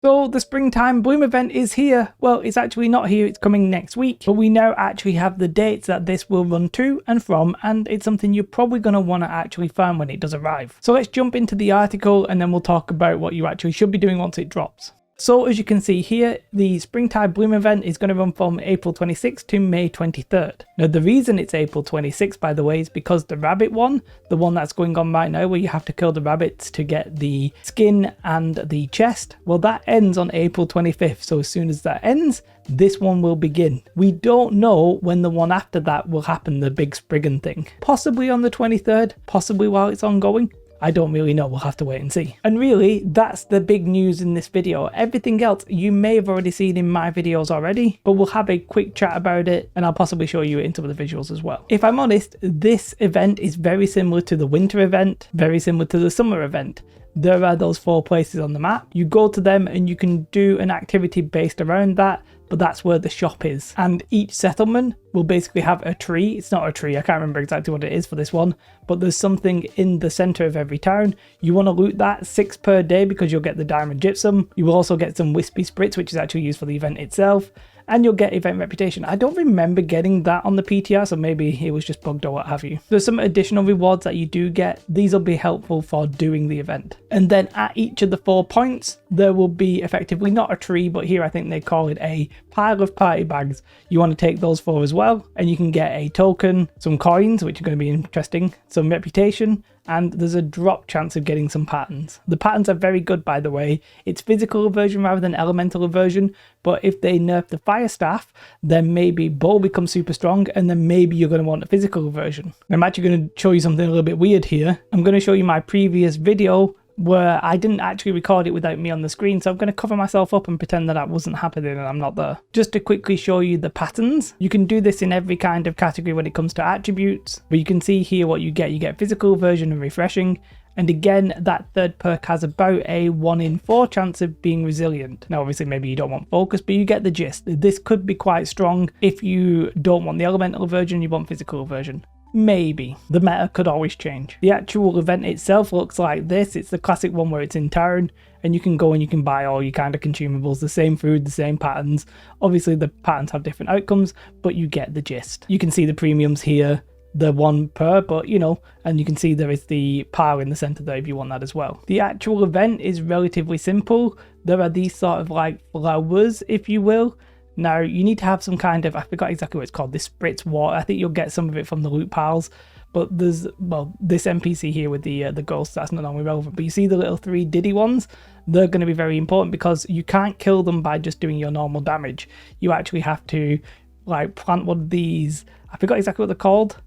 So the Springtime Bloom event is here. Well, it's actually not here, it's coming next week, but we now actually have the dates that this will run to and from, and it's something you're probably going to want to actually find when it does arrive. So let's jump into the article and then we'll talk about what you actually should be doing once it drops. So as you can see here, the Springtide Bloom event is going to run from April 26th to May 23rd. Now the reason it's April 26th, by the way, is because the rabbit one, the one that's going on right now where you have to kill the rabbits to get the skin and the chest, well that ends on April 25th. So as soon as that ends, this one will begin. We don't know when the one after that will happen, the big Spriggan thing. Possibly on the 23rd, possibly while it's ongoing. I don't really know, we'll have to wait and see. And really, that's the big news in this video. Everything else you may have already seen in my videos already, but we'll have a quick chat about it and I'll possibly show you it in some of the visuals as well. If I'm honest, this event is very similar to the winter event, very similar to the summer event. There are those 4 places on the map. You go to them and you can do an activity based around that, but that's where the shop is. And each settlement will basically have a tree. It's not a tree, I can't remember exactly what it is for this one, but there's something in the center of every town. You want to loot that, 6 per day, because you'll get the diamond gypsum. You will also get some wispy sprits, which is actually used for the event itself. And you'll get event reputation. I don't remember getting that on the PTR, so maybe it was just bugged or what have you. There's some additional rewards that you do get. These will be helpful for doing the event. And then at each of the 4 points, there will be effectively not a tree, but here I think they call it a pile of party bags. You want to take those 4 as well, and you can get a token, some coins, which are going to be interesting, some reputation, and there's a drop chance of getting some patterns. The patterns are very good, by the way. It's physical aversion rather than elemental aversion, but if they nerf the fire staff, then maybe bow becomes super strong, and then maybe you're going to want a physical aversion. I'm actually going to show you something a little bit weird here. I'm going to show you my previous video where I didn't actually record it without me on the screen, so I'm going to cover myself up and pretend that wasn't happening and I'm not there. Just to quickly show you the patterns, you can do this in every kind of category when it comes to attributes, but you can see here what you get. You get physical aversion and refreshing, and again that 3rd perk has about a 1 in 4 chance of being resilient. Now obviously maybe you don't want focus, but you get the gist. This could be quite strong if you don't want the elemental aversion, you want physical aversion. Maybe. The meta could always change. The actual event itself looks like this. It's the classic one where it's in town and you can go and you can buy all your kind of consumables, the same food, the same patterns. Obviously the patterns have different outcomes, but you get the gist. You can see the premiums here, the 1 per, but you know, and you can see there is the pile in the center there if you want that as well. The actual event is relatively simple. There are these sort of like flowers, if you will. Now, you need to have some kind of, I forgot exactly what it's called, this spritz water. I think you'll get some of it from the loot piles, but there's, well, this NPC here with the ghosts, that's not normally relevant, but you see the little 3 diddy ones? They're going to be very important because you can't kill them by just doing your normal damage. You actually have to, like, plant one of these, I forgot exactly what they're called,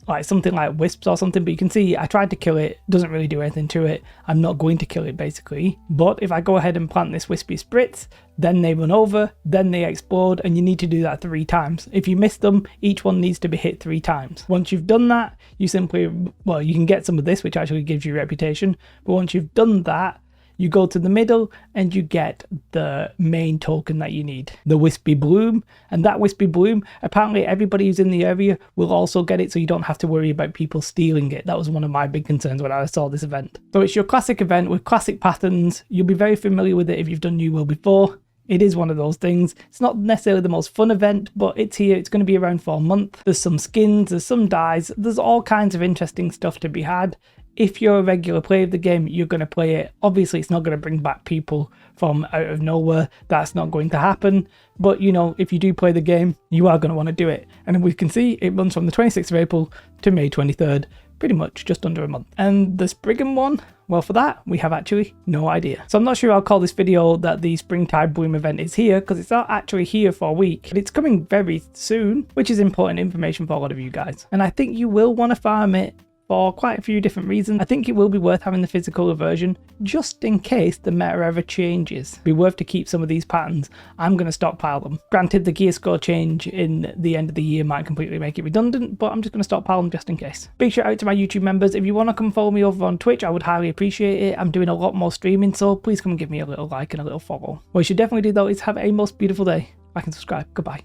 like something like wisps or something, but you can see I tried to kill it, doesn't really do anything to it. I'm not going to kill it basically, but if I go ahead and plant this wispy spritz, then they run over, then they explode, and you need to do that 3 times. If you miss them, each one needs to be hit 3 times. Once you've done that, you simply, well, you can get some of this, which actually gives you reputation, but once you've done that, you go to the middle and you get the main token that you need, the Wispybloom. And that Wispybloom, apparently everybody who's in the area will also get it, so you don't have to worry about people stealing it. That was one of my big concerns when I saw this event. So it's your classic event with classic patterns. You'll be very familiar with it if you've done New World before. It is one of those things. It's not necessarily the most fun event, but it's here. It's going to be around for a month. There's some skins, there's some dyes, there's all kinds of interesting stuff to be had. If you're a regular player of the game, you're going to play it. Obviously, it's not going to bring back people from out of nowhere. That's not going to happen. But, you know, if you do play the game, you are going to want to do it. And we can see it runs from the 26th of April to May 23rd. Pretty much just under a month. And the Spriggan one, well, for that, we have actually no idea. So I'm not sure I'll call this video that the Springtide Bloom event is here, because it's not actually here for a week, but it's coming very soon, which is important information for a lot of you guys. And I think you will want to farm it for quite a few different reasons. I think it will be worth having the physical aversion just in case the meta ever changes. Be worth to keep some of these patterns. I'm going to stockpile them. Granted, the gear score change in the end of the year might completely make it redundant, but I'm just going to stockpile them just in case. Big shout out to my YouTube members. If you want to come follow me over on Twitch, I would highly appreciate it. I'm doing a lot more streaming, so please come and give me a little like and a little follow. What you should definitely do though is have a most beautiful day. Like and subscribe. Goodbye.